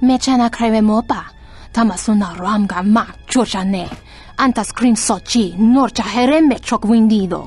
Mechana creve mopa, tamasuna ramga ma chojane, anta scream sochi, norcha hereme chok windido.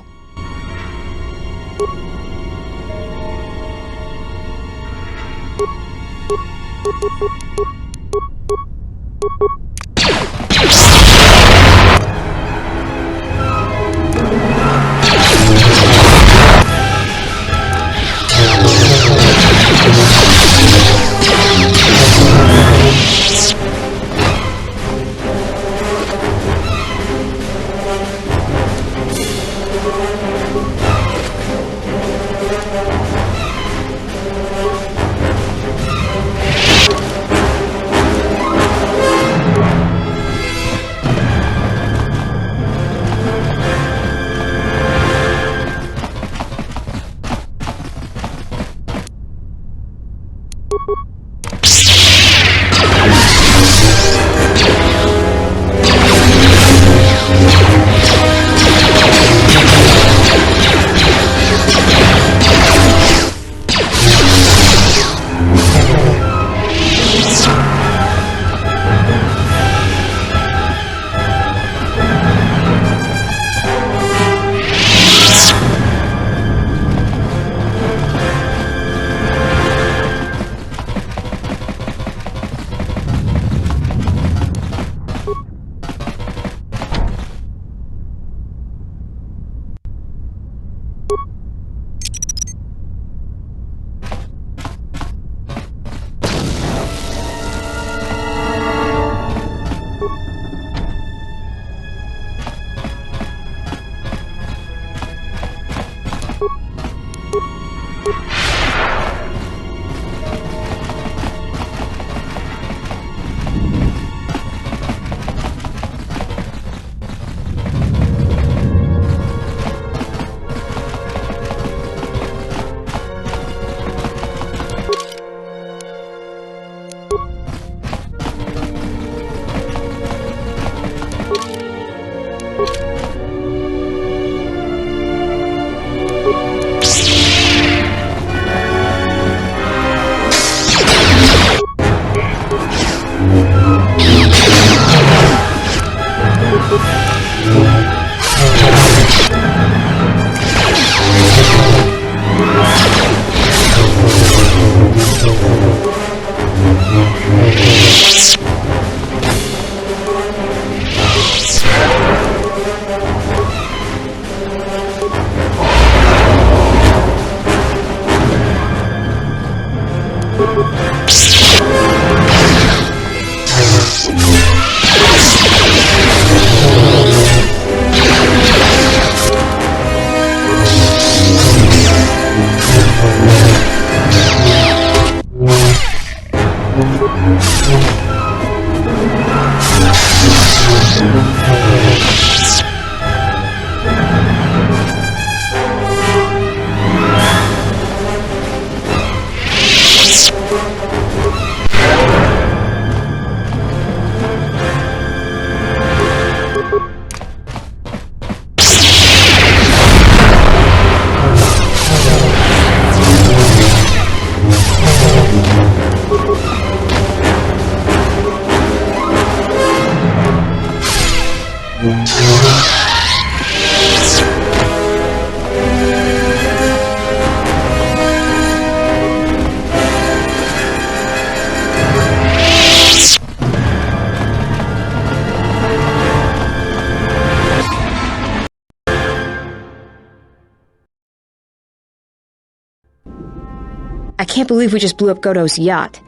I can't believe we just blew up Godot's yacht.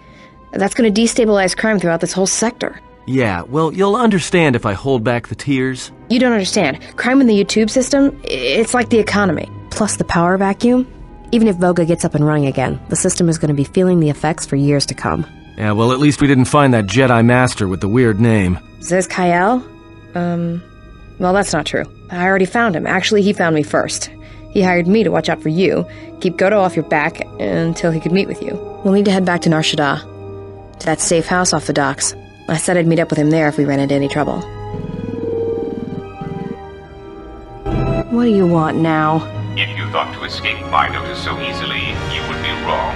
That's going to destabilize crime throughout this whole sector. Yeah, well, you'll understand if I hold back the tears. You don't understand. Crime in the YouTube system, it's like the economy. Plus the power vacuum. Even if Voga gets up and running again, the system is going to be feeling the effects for years to come. Yeah, well, at least we didn't find that Jedi Master with the weird name. Zez Kyle? Well, that's not true. I already found him. Actually, he found me first. He hired me to watch out for you, keep Godo off your back until he could meet with you. We'll need to head back to Nar Shaddaa, to that safe house off the docks. I said I'd meet up with him there if we ran into any trouble. What do you want now? If you thought to escape my notice so easily, you would be wrong.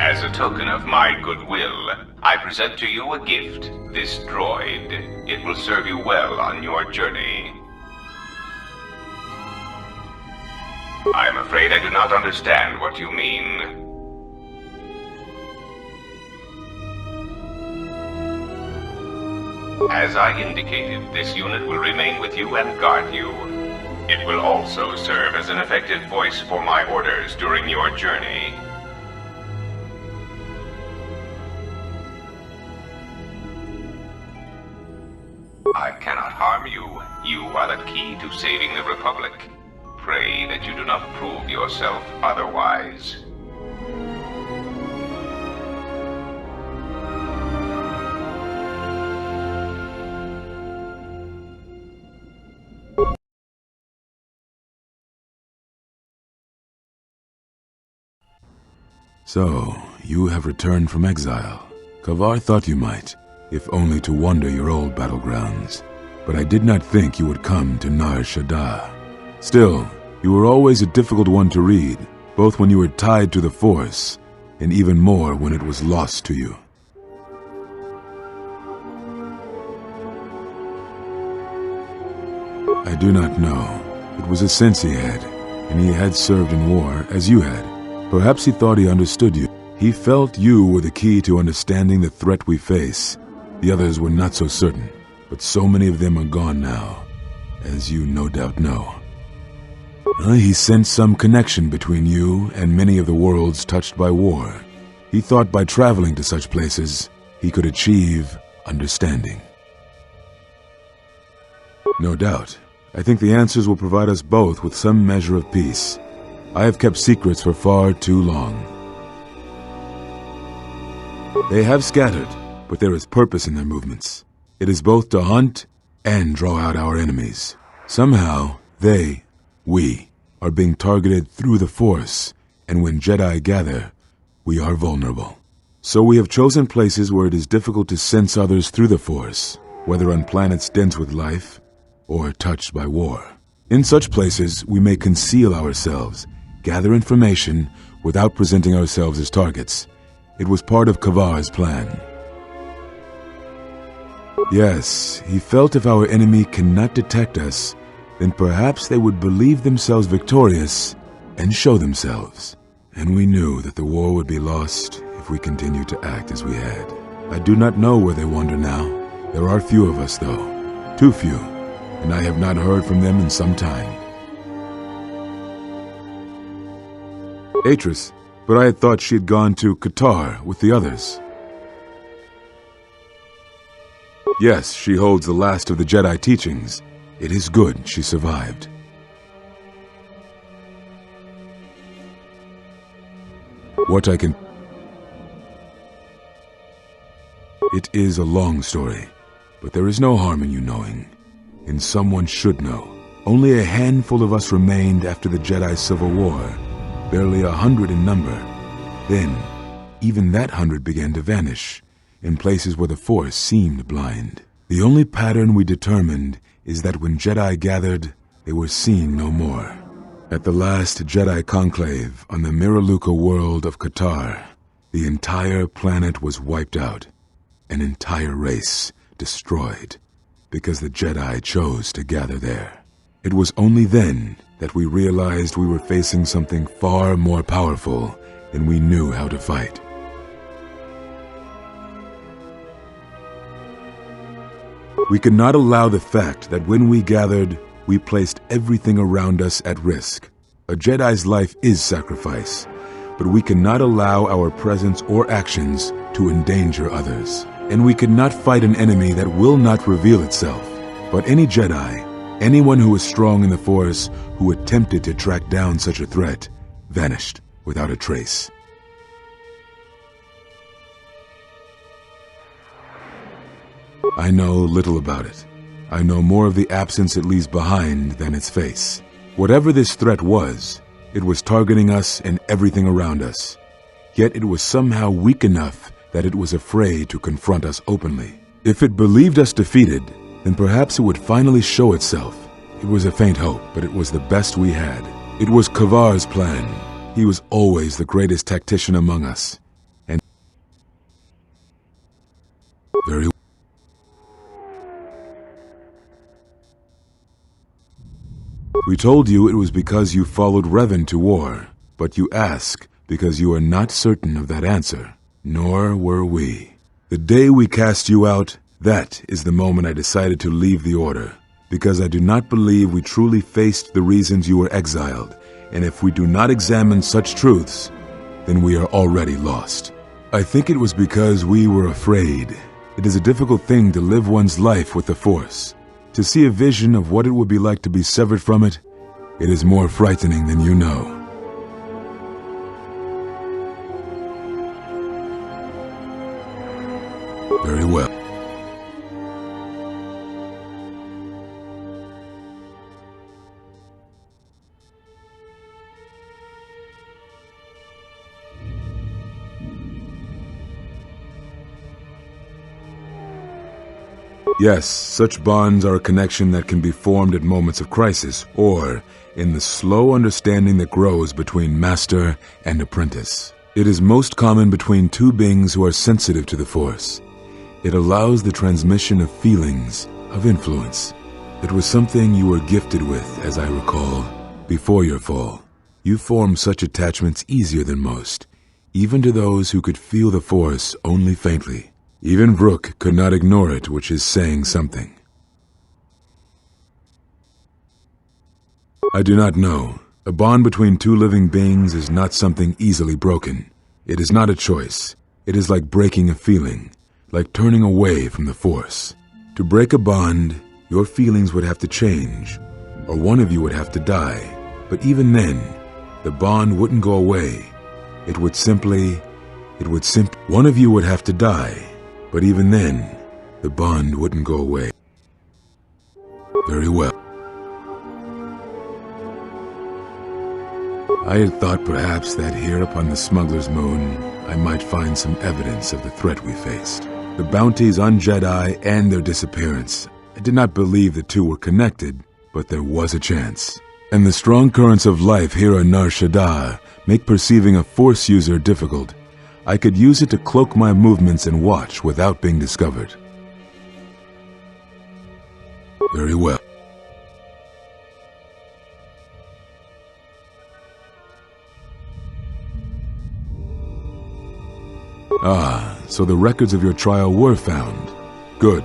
As a token of my goodwill, I present to you a gift, this droid. It will serve you well on your journey. I'm afraid I do not understand what you mean. As I indicated, this unit will remain with you and guard you. It will also serve as an effective voice for my orders during your journey. I cannot harm you. You are the key to saving the Republic. Pray that you do not prove yourself otherwise. So, you have returned from exile. Kavar thought you might, if only to wander your old battlegrounds. But I did not think you would come to Nar Shaddaa. Still, you were always a difficult one to read, both when you were tied to the Force, and even more when it was lost to you. I do not know. It was a sense he had, and he had served in war as you had. Perhaps he thought he understood you. He felt you were the key to understanding the threat we face. The others were not so certain, but so many of them are gone now, as you no doubt know. He sensed some connection between you and many of the worlds touched by war. He thought by traveling to such places, he could achieve understanding. No doubt. I think the answers will provide us both with some measure of peace. I have kept secrets for far too long. They have scattered, but there is purpose in their movements. It is both to hunt and draw out our enemies. Somehow, we, are being targeted through the Force, and when Jedi gather, we are vulnerable. So we have chosen places where it is difficult to sense others through the Force, whether on planets dense with life, or touched by war. In such places, we may conceal ourselves, gather information, without presenting ourselves as targets. It was part of Kavar's plan. Yes, he felt if our enemy cannot detect us, then perhaps they would believe themselves victorious and show themselves. And we knew that the war would be lost if we continued to act as we had. I do not know where they wander now. There are few of us, though. Too few. And I have not heard from them in some time. Atris, but I had thought she had gone to Qatar with the others. Yes, she holds the last of the Jedi teachings. It is good she survived. What I can... It is a long story, But there is no harm in you knowing, and someone should know. Only a handful of us remained after the Jedi Civil War, barely 100 in number. Then, even that 100 began to vanish, in places where the Force seemed blind. The only pattern we determined is that when Jedi gathered, they were seen no more. At the last Jedi conclave on the Miraluka world of Qatar, the entire planet was wiped out, an entire race destroyed, because the Jedi chose to gather there. It was only then that we realized we were facing something far more powerful than we knew how to fight. We could not allow the fact that when we gathered, we placed everything around us at risk. A Jedi's life is sacrifice, but we cannot allow our presence or actions to endanger others. And we could not fight an enemy that will not reveal itself. But any Jedi, anyone who was strong in the Force, who attempted to track down such a threat, vanished without a trace. I know little about it. I know more of the absence it leaves behind than its face. Whatever this threat was, it was targeting us and everything around us. Yet it was somehow weak enough that it was afraid to confront us openly. If it believed us defeated, then perhaps it would finally show itself. It was a faint hope, but it was the best we had. It was Kavar's plan. He was always the greatest tactician among us. And very We told you it was because you followed Revan to war, but you ask because you are not certain of that answer, nor were we. The day we cast you out, that is the moment I decided to leave the Order, because I do not believe we truly faced the reasons you were exiled, and if we do not examine such truths, then we are already lost. I think it was because we were afraid. It is a difficult thing to live one's life with the Force. To see a vision of what it would be like to be severed from it, it is more frightening than you know. Very well. Yes, such bonds are a connection that can be formed at moments of crisis, or in the slow understanding that grows between master and apprentice. It is most common between two beings who are sensitive to the Force. It allows the transmission of feelings, of influence. It was something you were gifted with, as I recall, before your fall. You formed such attachments easier than most, even to those who could feel the Force only faintly. Even Vrook could not ignore it, which is saying something. I do not know. A bond between two living beings is not something easily broken. It is not a choice. It is like breaking a feeling, like turning away from the Force. To break a bond, your feelings would have to change, or one of you would have to die. But even then, the bond wouldn't go away. It would simply, one of you would have to die. But even then, the bond wouldn't go away. Very well. I had thought perhaps that here upon the smuggler's moon, I might find some evidence of the threat we faced. The bounties on Jedi and their disappearance. I did not believe the two were connected, but there was a chance. And the strong currents of life here on Nar Shaddaa make perceiving a Force user difficult. I could use it to cloak my movements and watch without being discovered. Very well. Ah, so the records of your trial were found. Good.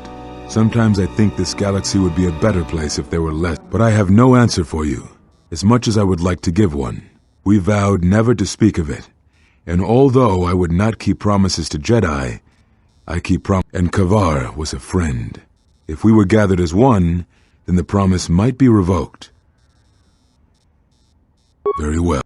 Sometimes I think this galaxy would be a better place if there were less, but I have no answer for you, as much as I would like to give one. We vowed never to speak of it. And although I would not keep promises to Jedi, I keep and Kavar was a friend. If we were gathered as one, then the promise might be revoked. Very well.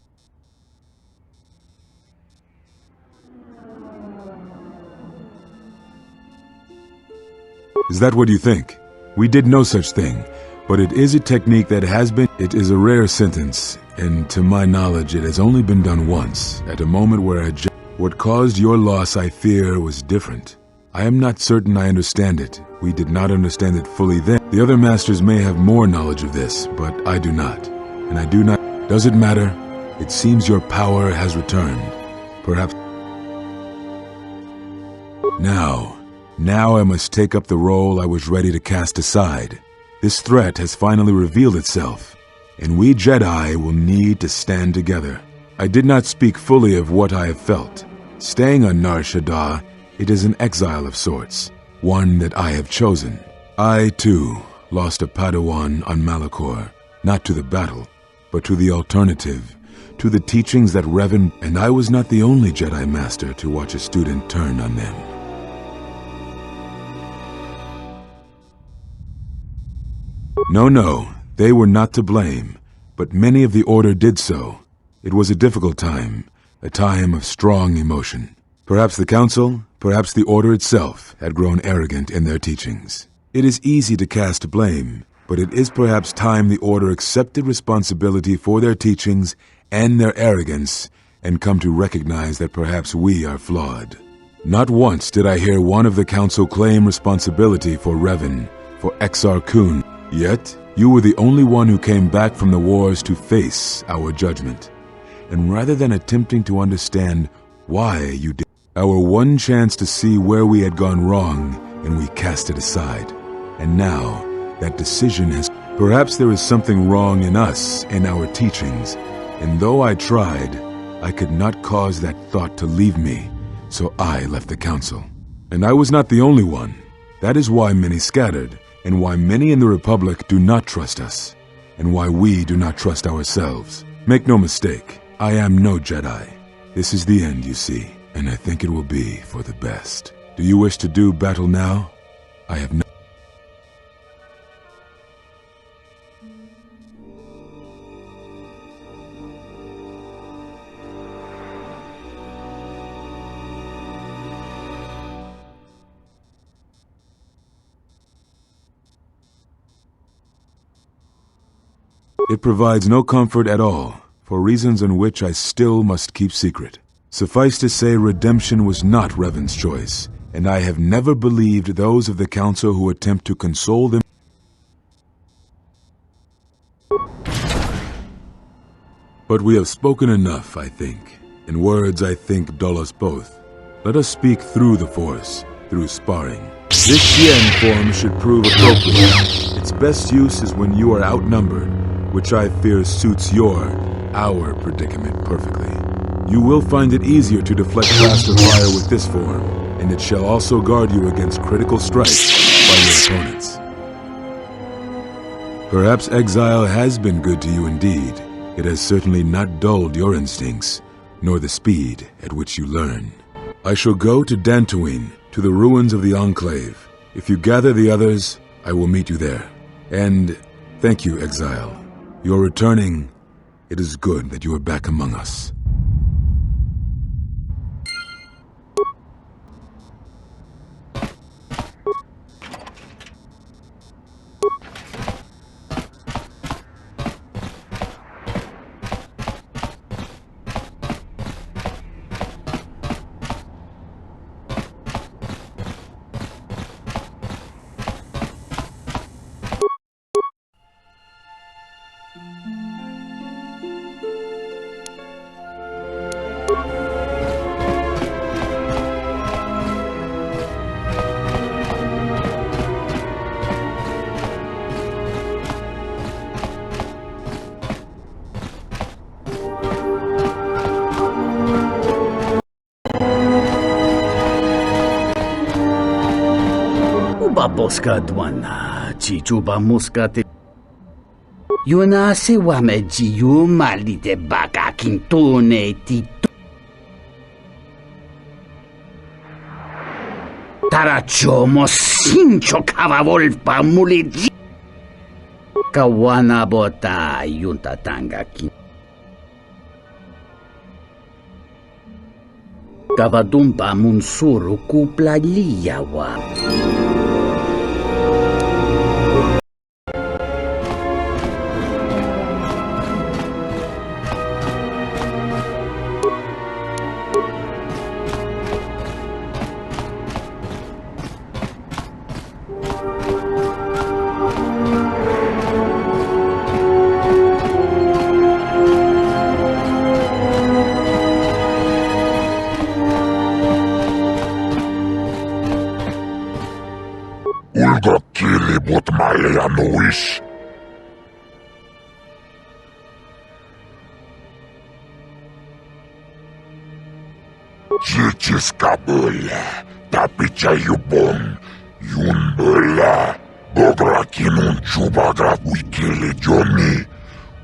Is that what you think? We did no such thing, but it is a technique that has been... It is a rare sentence, and to my knowledge it has only been done once, at a moment where what caused your loss, I fear, was different. I am not certain I understand it. We did not understand it fully then. The other masters may have more knowledge of this, but I do not. And I do not... Does it matter? It seems your power has returned. Perhaps... Now I must take up the role I was ready to cast aside. This threat has finally revealed itself, and we Jedi will need to stand together. I did not speak fully of what I have felt. Staying on Nar Shaddaa, it is an exile of sorts, one that I have chosen. I, too, lost a Padawan on Malachor, not to the battle, but to the alternative, to the teachings that Revan, and I was not the only Jedi Master to watch a student turn on them. No, they were not to blame, but many of the Order did so. It was a difficult time, a time of strong emotion. Perhaps the Council, perhaps the Order itself, had grown arrogant in their teachings. It is easy to cast blame, but it is perhaps time the Order accepted responsibility for their teachings and their arrogance, and come to recognize that perhaps we are flawed. Not once did I hear one of the Council claim responsibility for Revan, for Exar Kun. Yet, you were the only one who came back from the wars to face our judgment. And rather than attempting to understand why you did, our one chance to see where we had gone wrong, and we cast it aside. And now, that decision has... Perhaps there is something wrong in us, in our teachings, and though I tried, I could not cause that thought to leave me, so I left the Council. And I was not the only one. That is why many scattered, and why many in the Republic do not trust us, and why we do not trust ourselves. Make no mistake, I am no Jedi. This is the end, you see, and I think it will be for the best. Do you wish to do battle now? I have no... It provides no comfort at all, for reasons in which I still must keep secret. Suffice to say, redemption was not Revan's choice, and I have never believed those of the Council who attempt to console them. But we have spoken enough, I think, and words, I think, dull us both. Let us speak through the Force, through sparring. This Yen form should prove appropriate. Its best use is when you are outnumbered, which I fear suits our predicament perfectly. You will find it easier to deflect blaster fire with this form, and it shall also guard you against critical strikes by your opponents. Perhaps exile has been good to you indeed. It has certainly not dulled your instincts, nor the speed at which you learn. I shall go to Dantooine, to the ruins of the Enclave. If you gather the others, I will meet you there. And thank you, Exile. You're returning. It is good that you are back among us. Boska dwana, chichuba muskate. Yuna se wame jiu malite baka kintone tito. Tarachomo sincho kavavolpa muliji. Kawana bota yunta tanga kin. Kavadumpa munsuru kupla liyawa. шануешь? Чеческа была, тапича юбон, юн была, бобракинун чубагра уикеледёми,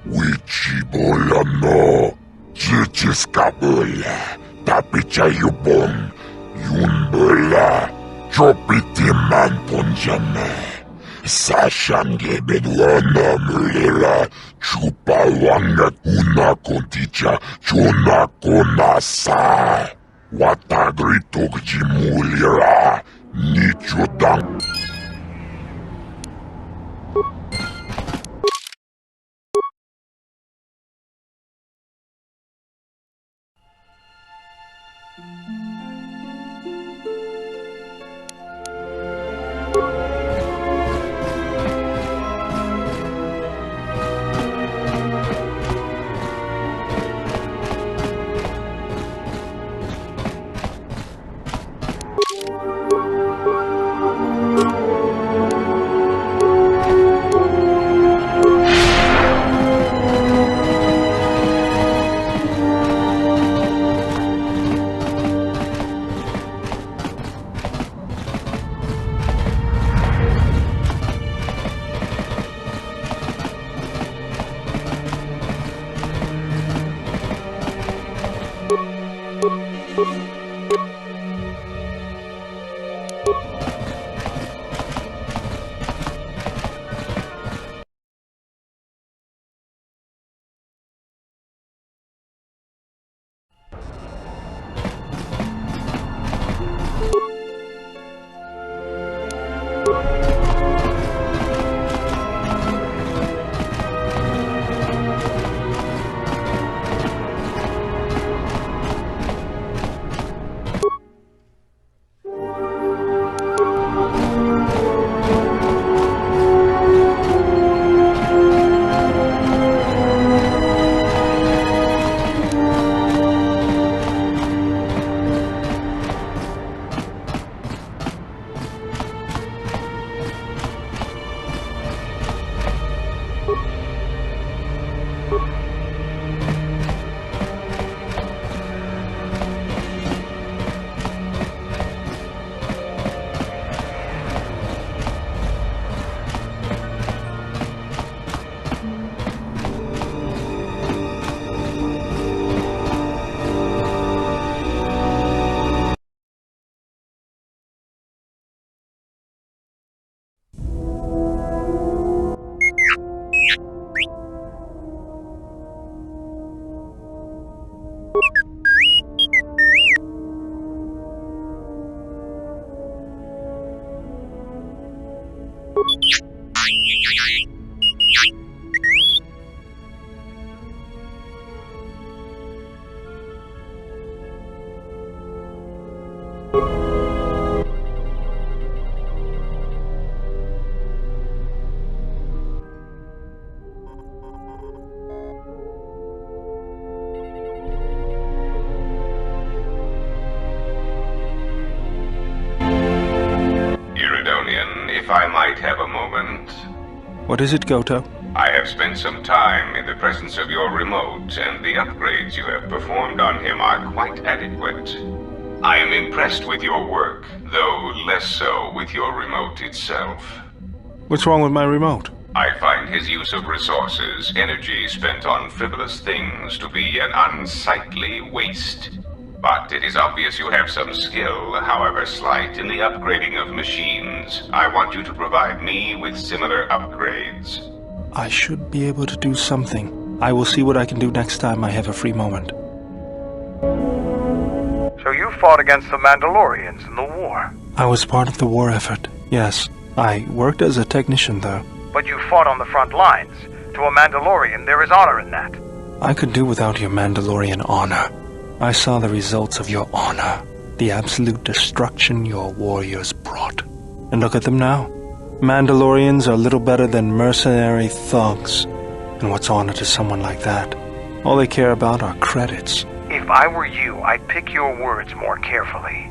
уичиболяно. Чеческа была, тапича юбон, юн была, чопитиман понджане. Сашанге бедуана мулера, чупаланга куна контича, чона конаса. Ватагриток чимулера, ничудан. If I might have a moment. What is it, Goto? I have spent some time in the presence of your remote, and the upgrades you have performed on him are quite adequate. I am impressed with your work, though less so with your remote itself. What's wrong with my remote? I find his use of resources, energy spent on frivolous things, to be an unsightly waste. But it is obvious you have some skill, however slight, in the upgrading of machines. I want you to provide me with similar upgrades. I should be able to do something. I will see what I can do next time I have a free moment. So you fought against the Mandalorians in the war? I was part of the war effort, yes. I worked as a technician, though. But you fought on the front lines. To a Mandalorian, there is honor in that. I could do without your Mandalorian honor. I saw the results of your honor, the absolute destruction your warriors brought. And look at them now. Mandalorians are little better than mercenary thugs. And what's honor to someone like that? All they care about are credits. If I were you, I'd pick your words more carefully.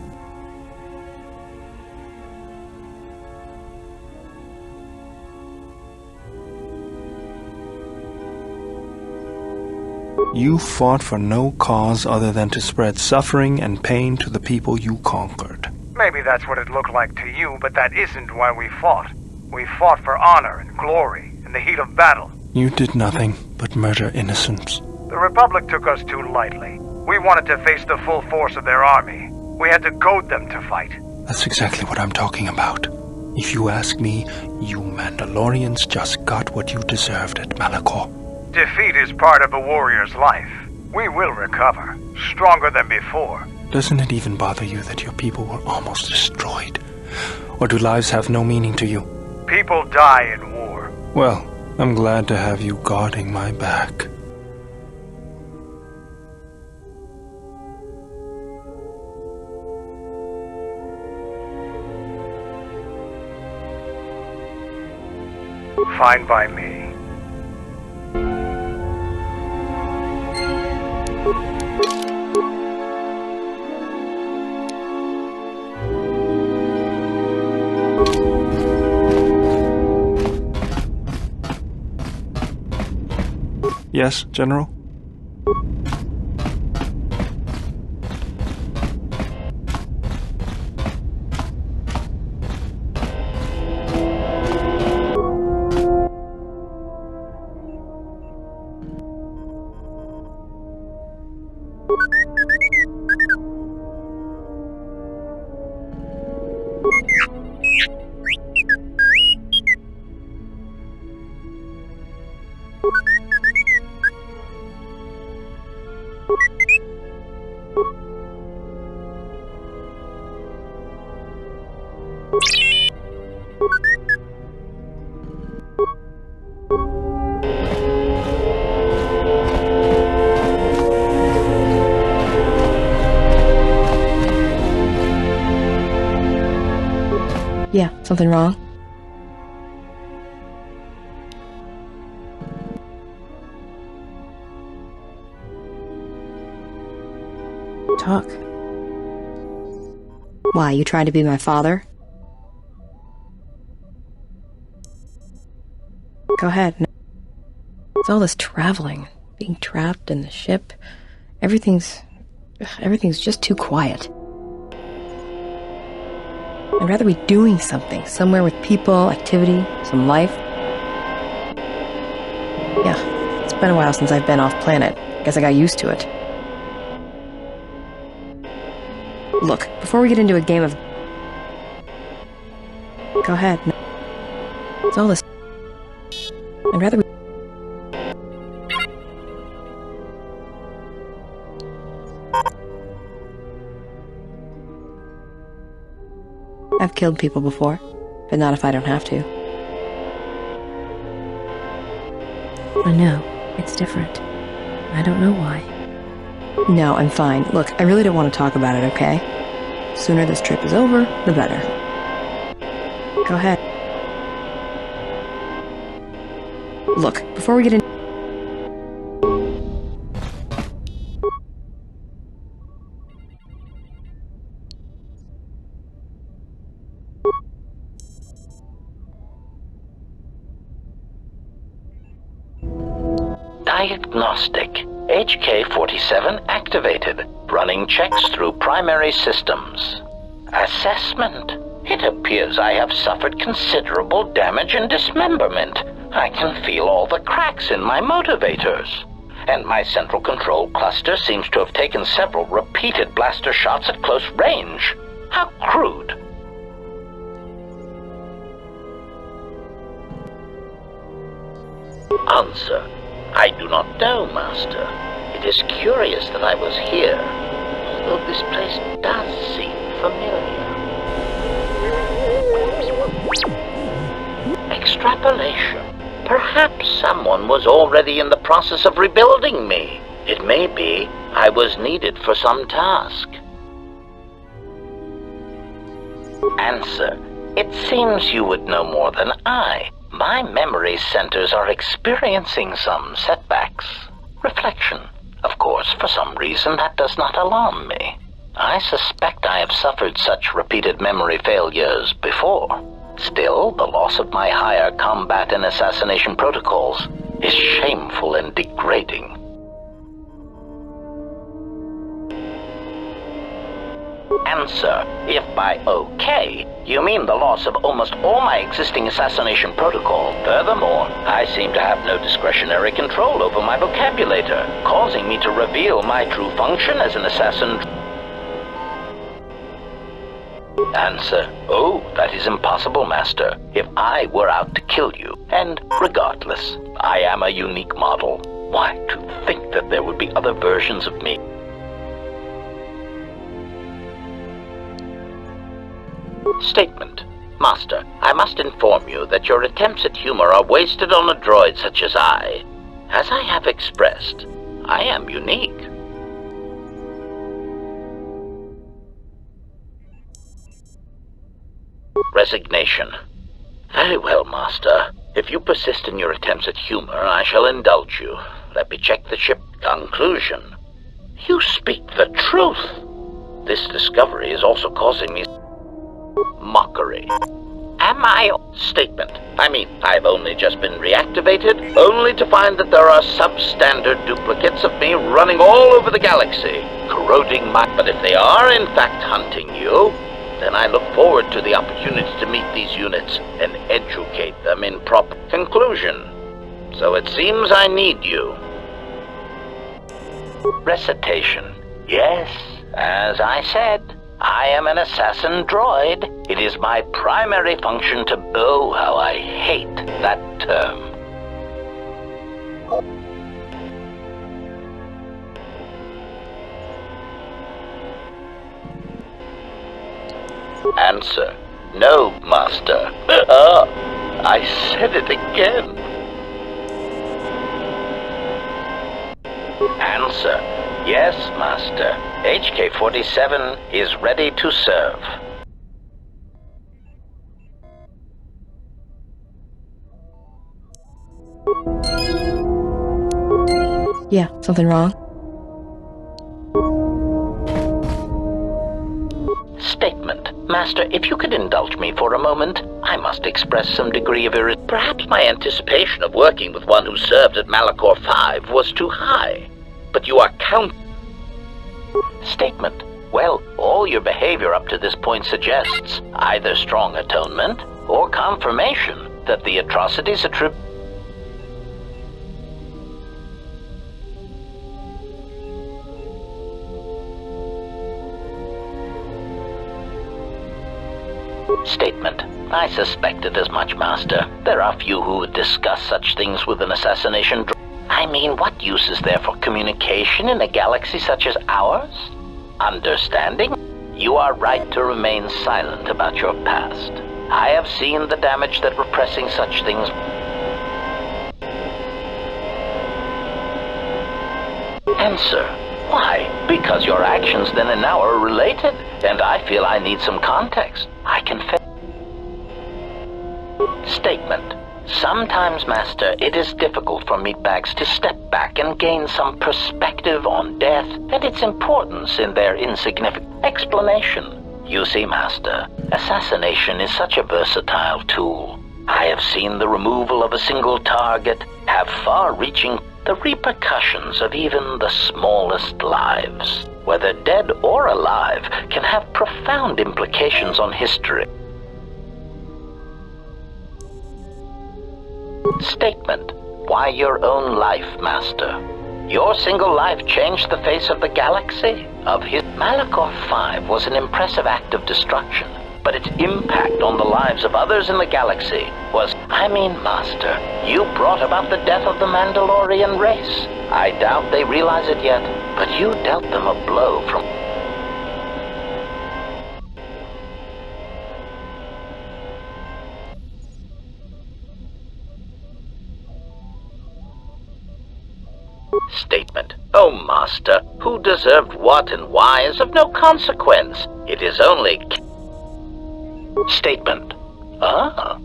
You fought for no cause other than to spread suffering and pain to the people you conquered. Maybe that's what it looked like to you, but that isn't why we fought. We fought for honor and glory in the heat of battle. You did nothing but murder innocents. The Republic took us too lightly. We wanted to face the full force of their army. We had to goad them to fight. That's exactly what I'm talking about. If you ask me, you Mandalorians just got what you deserved at Malachor. Defeat is part of a warrior's life. We will recover, stronger than before. Doesn't it even bother you that your people were almost destroyed? Or do lives have no meaning to you? People die in war. Well, I'm glad to have you guarding my back. Fine by me. Yes, General? Yeah, something wrong? Talk. Why, you trying to be my father? Go ahead. It's all this traveling, being trapped in the ship. Everything's just too quiet. I'd rather be doing something, somewhere with people, activity, some life. Yeah, it's been a while since I've been off planet. Guess I got used to it. Look, before we get into a game of... Go ahead. It's all this... I'd rather be... I've killed people before, but not if I don't have to. I know, it's different. I don't know why. No, I'm fine. Look, I really don't want to talk about it, okay? The sooner this trip is over, the better. Go ahead. Look, before we get in... Diagnostic. HK-47 activated. Running checks through primary systems. Assessment. It appears I have suffered considerable damage and dismemberment. I can feel all the cracks in my motivators. And my central control cluster seems to have taken several repeated blaster shots at close range. How crude. Answer. I do not know, Master. It is curious that I was here, although this place does seem familiar. Extrapolation. Perhaps someone was already in the process of rebuilding me. It may be I was needed for some task. Answer. It seems you would know more than I. My memory centers are experiencing some setbacks. Reflection. Of course, for some reason that does not alarm me. I suspect I have suffered such repeated memory failures before. Still, the loss of my higher combat and assassination protocols is shameful and degrading. Answer, if by okay, you mean the loss of almost all my existing assassination protocol. Furthermore, I seem to have no discretionary control over my vocabulator, causing me to reveal my true function as an assassin. Answer, oh, that is impossible, Master. If I were out to kill you, and regardless, I am a unique model. Why, to think that there would be other versions of me. Statement. Master, I must inform you that your attempts at humor are wasted on a droid such as I. As I have expressed, I am unique. Resignation. Very well, Master. If you persist in your attempts at humor, I shall indulge you. Let me check the ship. Conclusion. You speak the truth. This discovery is also causing me mockery. Am I... Statement. I mean, I've only just been reactivated, only to find that there are substandard duplicates of me running all over the galaxy, corroding my... But if they are in fact hunting you, then I look forward to the opportunity to meet these units and educate them in proper... Conclusion. So it seems I need you. Recitation. Yes, as I said, I am an assassin droid. It is my primary function to... Oh, how I hate that term. Answer. No, Master. I said it again. Answer. Yes, Master. HK-47 is ready to serve. Yeah, something wrong? Statement. Master, if you could indulge me for a moment, I must express some degree of Perhaps my anticipation of working with one who served at Malachor V was too high. But you are Statement. Well, all your behavior up to this point suggests either strong atonement or confirmation that the atrocities attributed... Statement. I suspected as much, Master. There are few who would discuss such things with an assassination droid. I mean, what use is there for communication in a galaxy such as ours? Understanding? You are right to remain silent about your past. I have seen the damage that repressing such things... Answer. Why? Because your actions then and now are related, and I feel I need some context. I confess. Statement. Sometimes, Master, it is difficult for meatbags to step back and gain some perspective on death and its importance in their insignificant explanation. You see, Master, assassination is such a versatile tool. I have seen the removal of a single target have far-reaching the repercussions of even the smallest lives, whether dead or alive, can have profound implications on history. Statement. Why your own life, Master? Your single life changed the face of the galaxy. Malachor V was an impressive act of destruction, but its impact on the lives of others in the galaxy was... I mean, Master, you brought about the death of the Mandalorian race. I doubt they realize it yet, but you dealt them a blow from... Statement. Oh, Master, who deserved what and why is of no consequence. It is only... Statement. Ah.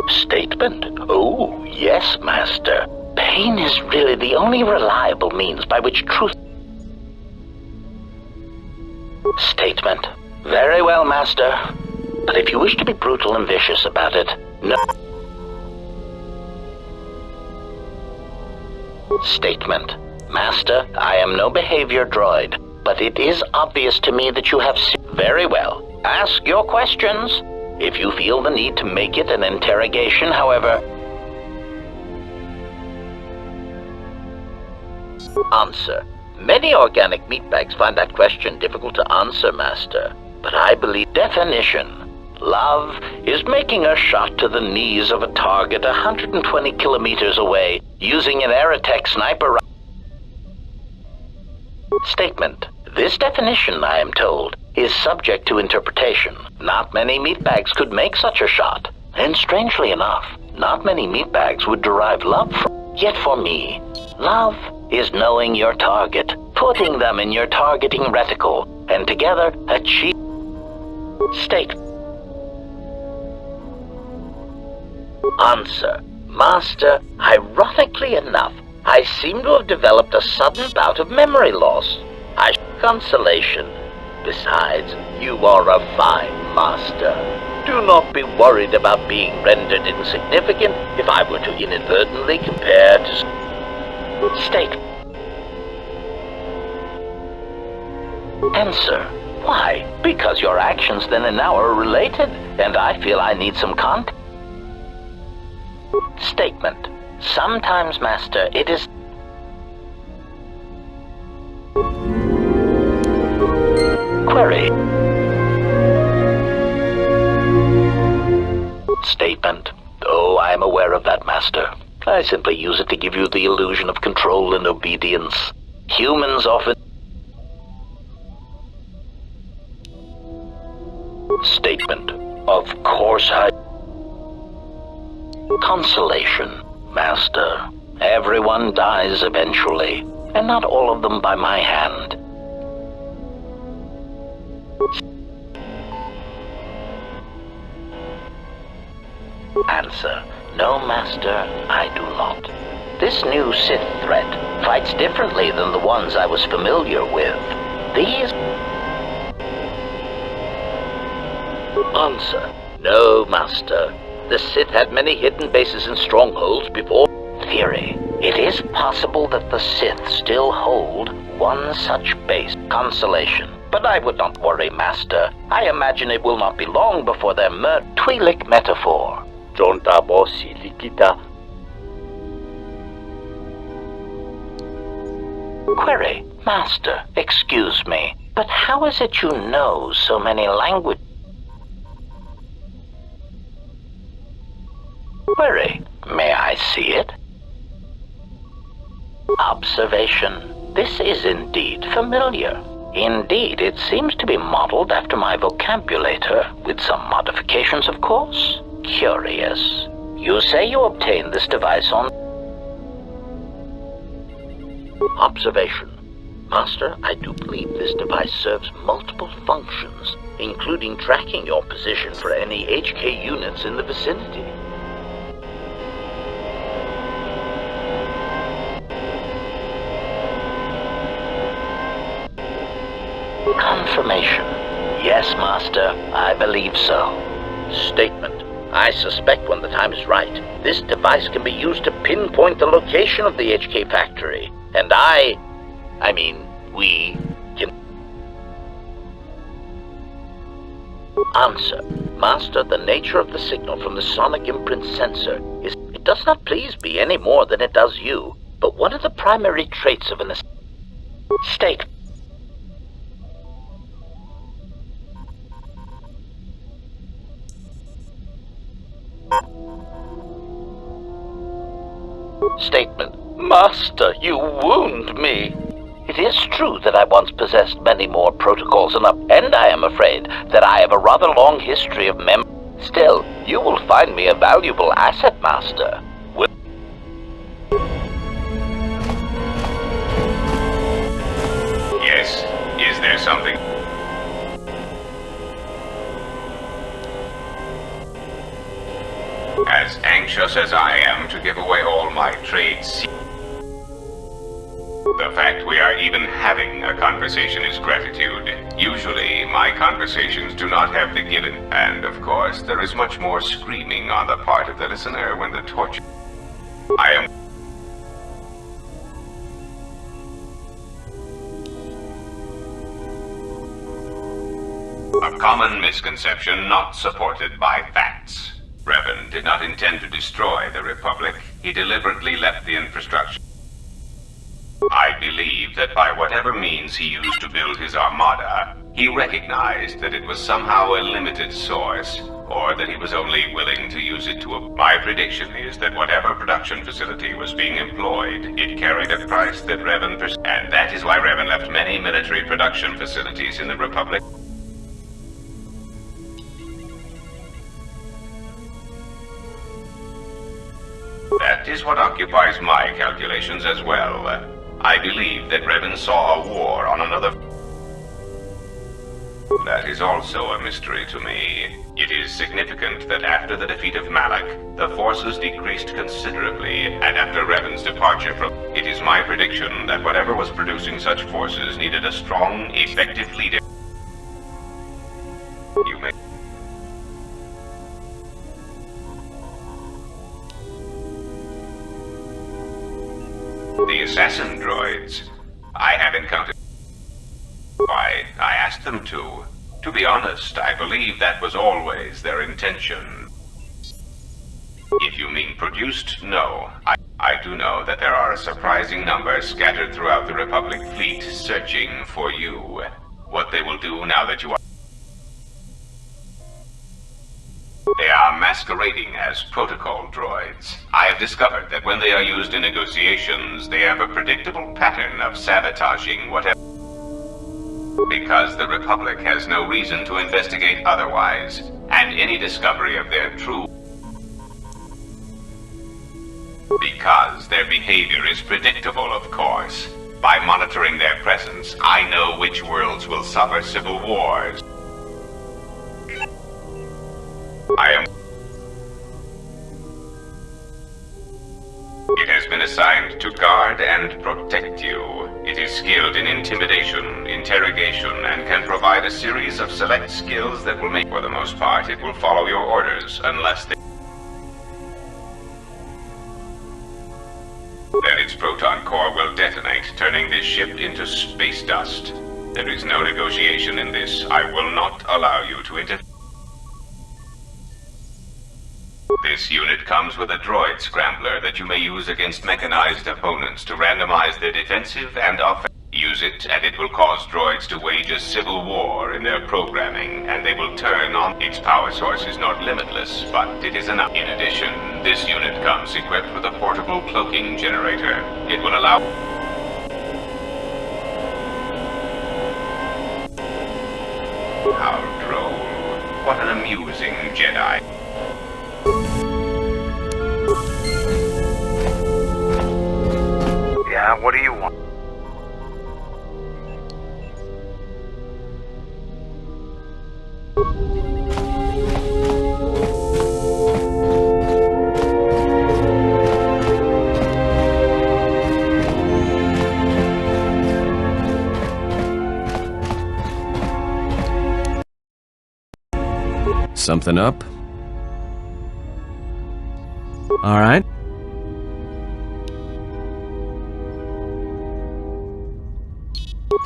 Statement. Oh, yes, Master. Pain is really the only reliable means by which truth... Statement. Very well, Master. But if you wish to be brutal and vicious about it, no... Statement. Master, I am no behavior droid. but it is obvious to me that you have... Very well. Ask your questions. If you feel the need to make it an interrogation, however... Answer. Many organic meatbags find that question difficult to answer, Master. But I believe definition. Love is making a shot to the knees of a target 120 kilometers away using an Aerotech sniper Statement. This definition, I am told, is subject to interpretation. Not many meatbags could make such a shot. And strangely enough, not many meatbags would derive love from... Yet for me, love is knowing your target, putting them in your targeting reticle, and together achieve... State. Answer. Master, ironically enough, I seem to have developed a sudden bout of memory loss. Consolation. Besides, you are a fine master. Do not be worried about being rendered insignificant if I were to inadvertently compare to... State. Answer. Why? Because your actions then and now are related, and I feel I need some context. Statement. Sometimes, Master, it is... Query. Statement. Oh, I am aware of that, Master. I simply use it to give you the illusion of control and obedience. Humans often... Statement. Of course I... Consolation, Master. Everyone dies eventually, and not all of them by my hand. Answer. No, Master, I do not. This new Sith threat fights differently than the ones I was familiar with. These... Answer. No, Master. The Sith had many hidden bases and strongholds before... Theory. It is possible that the Sith still hold one such base. Consolation. But I would not worry, Master. I imagine it will not be long before their Twi'lek metaphor. Jonta bosi likita. Query. Master, excuse me, but how is it you know so many languages? Query. May I see it? Observation. This is indeed familiar. Indeed, it seems to be modeled after my vocabulator, with some modifications, of course. Curious. You say you obtained this device on... Observation. Master, I do believe this device serves multiple functions, including tracking your position for any HK units in the vicinity. Confirmation. Yes, Master, I believe so. Statement. I suspect when the time is right, this device can be used to pinpoint the location of the HK factory. And we can... Answer. Master, the nature of the signal from the sonic imprint sensor is... It does not please me any more than it does you, but one of the primary traits of an... State. Statement. Master, you wound me. It is true that I once possessed many more protocols and I am afraid that I have a rather long history of memory. Still, you will find me a valuable asset, Master. Yes? Is there something? As anxious as I am to give away all my trade secrets, the fact we are even having a conversation is gratitude. Usually, my conversations do not have the given, and of course, there is much more screaming on the part of the listener when the torture... I am... common misconception not supported by facts. Revan did not intend to destroy the Republic. He deliberately left the infrastructure. I believe that by whatever means he used to build his armada, he recognized that it was somehow a limited source, or that he was only willing to use it to My prediction is that whatever production facility was being employed, it carried a price that Revan and that is why Revan left many military production facilities in the Republic. That is what occupies my calculations as well. I believe that Revan saw a war on another... That is also a mystery to me. It is significant that after the defeat of Malak, the forces decreased considerably, and after Revan's departure from... It is my prediction that whatever was producing such forces needed a strong, effective leader. You may... The assassin droids. I have encountered... Why, I asked them to. To be honest, I believe that was always their intention. If you mean produced, no. I do know that there are a surprising number scattered throughout the Republic fleet searching for you. What they will do now that you are... They are masquerading as protocol droids. I have discovered that when they are used in negotiations, they have a predictable pattern of sabotaging whatever... Because the Republic has no reason to investigate otherwise, and any discovery of their true... Because their behavior is predictable, of course. By monitoring their presence, I know which worlds will suffer civil wars. It has been assigned to guard and protect you. It is skilled in intimidation, interrogation, and can provide a series of select skills that will make... For the most part, it will follow your orders, unless they... Then its proton core will detonate, turning this ship into space dust. There is no negotiation in this. I will not allow you to interfere. This unit comes with a droid scrambler that you may use against mechanized opponents to randomize their defensive and offensive. Use it, and it will cause droids to wage a civil war in their programming, and they will turn on... Its power source is not limitless, but it is enough. In addition, this unit comes equipped with a portable cloaking generator. It will allow... How droll. What an amusing Jedi. Yeah, what do you want? Something up? All right.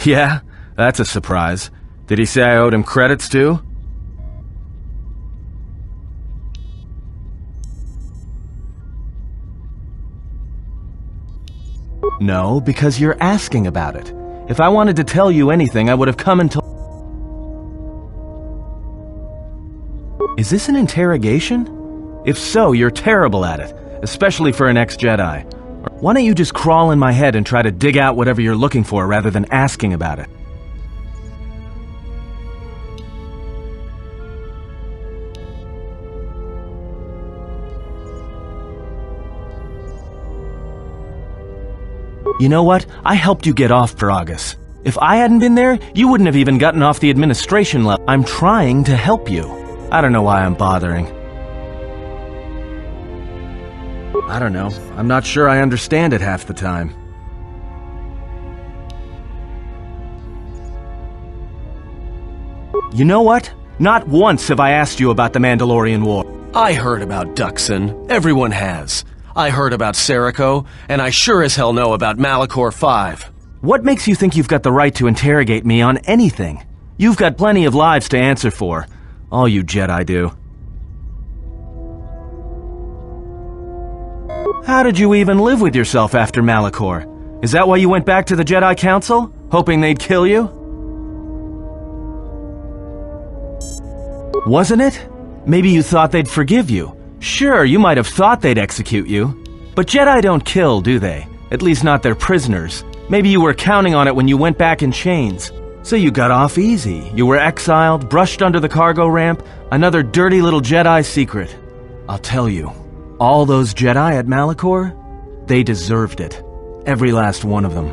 Yeah, that's a surprise. Did he say I owed him credits too? No, because you're asking about it. If I wanted to tell you anything, I would have come and told... Is this an interrogation? If so, you're terrible at it, especially for an ex-Jedi. Why don't you just crawl in my head and try to dig out whatever you're looking for rather than asking about it? You know what? I helped you get off Peragus. If I hadn't been there, you wouldn't have even gotten off the administration level. I'm trying to help you. I don't know why I'm bothering. I don't know. I'm not sure I understand it half the time. You know what? Not once have I asked you about the Mandalorian War. I heard about Duxon. Everyone has. I heard about Serico, and I sure as hell know about Malachor V. What makes you think you've got the right to interrogate me on anything? You've got plenty of lives to answer for. All you Jedi do. How did you even live with yourself after Malachor? Is that why you went back to the Jedi Council? Hoping they'd kill you? Wasn't it? Maybe you thought they'd forgive you. Sure, you might have thought they'd execute you. But Jedi don't kill, do they? At least not their prisoners. Maybe you were counting on it when you went back in chains. So you got off easy. You were exiled, brushed under the cargo ramp, another dirty little Jedi secret. I'll tell you, all those Jedi at Malachor, they deserved it. Every last one of them.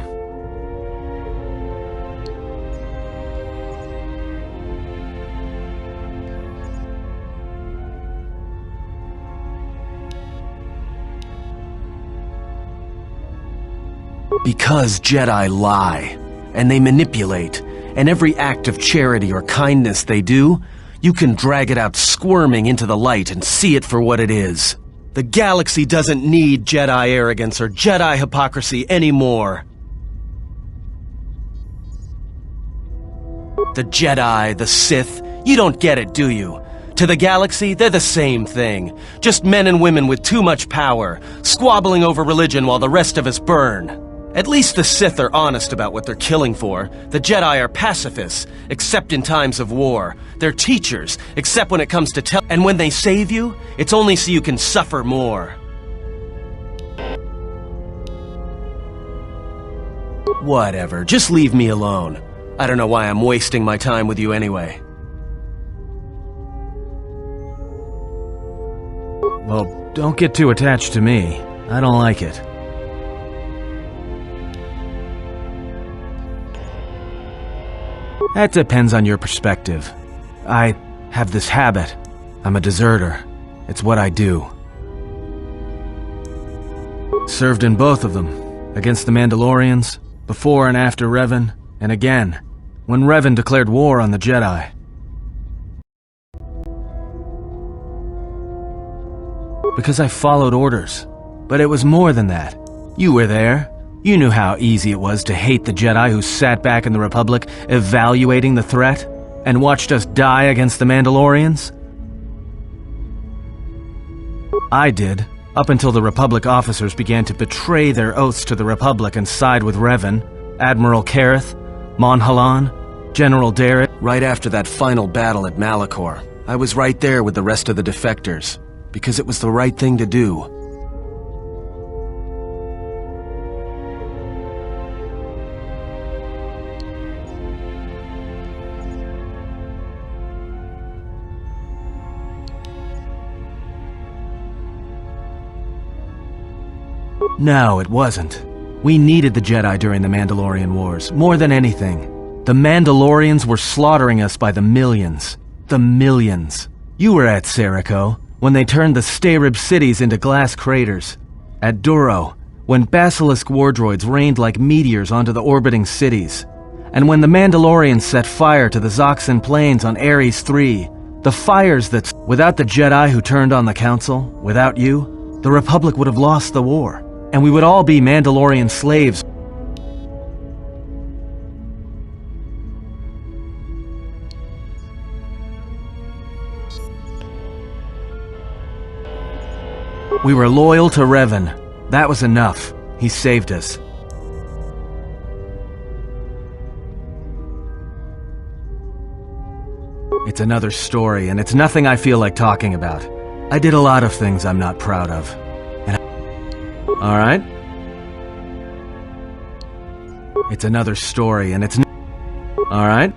Because Jedi lie, and they manipulate, and every act of charity or kindness they do, you can drag it out squirming into the light and see it for what it is. The galaxy doesn't need Jedi arrogance or Jedi hypocrisy anymore. The Jedi, the Sith, you don't get it, do you? To the galaxy, they're the same thing. Just men and women with too much power, squabbling over religion while the rest of us burn. At least the Sith are honest about what they're killing for. The Jedi are pacifists, except in times of war. They're teachers, except when it comes to and when they save you, it's only so you can suffer more. Whatever, just leave me alone. I don't know why I'm wasting my time with you anyway. Well, don't get too attached to me. I don't like it. That depends on your perspective. I have this habit. I'm a deserter. It's what I do. Served in both of them. Against the Mandalorians, before and after Revan, and again, when Revan declared war on the Jedi. Because I followed orders. But it was more than that. You were there. You knew how easy it was to hate the Jedi who sat back in the Republic, evaluating the threat, and watched us die against the Mandalorians. I did, up until the Republic officers began to betray their oaths to the Republic and side with Revan, Admiral Kareth, Mon Halan, General Darrett. Right after that final battle at Malachor, I was right there with the rest of the defectors, because it was the right thing to do. No, it wasn't. We needed the Jedi during the Mandalorian Wars, more than anything. The Mandalorians were slaughtering us by the millions. The millions. You were at Serico, when they turned the Starib cities into glass craters. At Duro, when Basilisk war droids rained like meteors onto the orbiting cities. And when the Mandalorians set fire to the Zoxan plains on Ares III. The fires that... Without the Jedi who turned on the Council, without you, the Republic would have lost the war. And we would all be Mandalorian slaves. We were loyal to Revan. That was enough. He saved us. It's another story, and it's nothing I feel like talking about. I did a lot of things I'm not proud of. All right? It's another story, and it's... All right?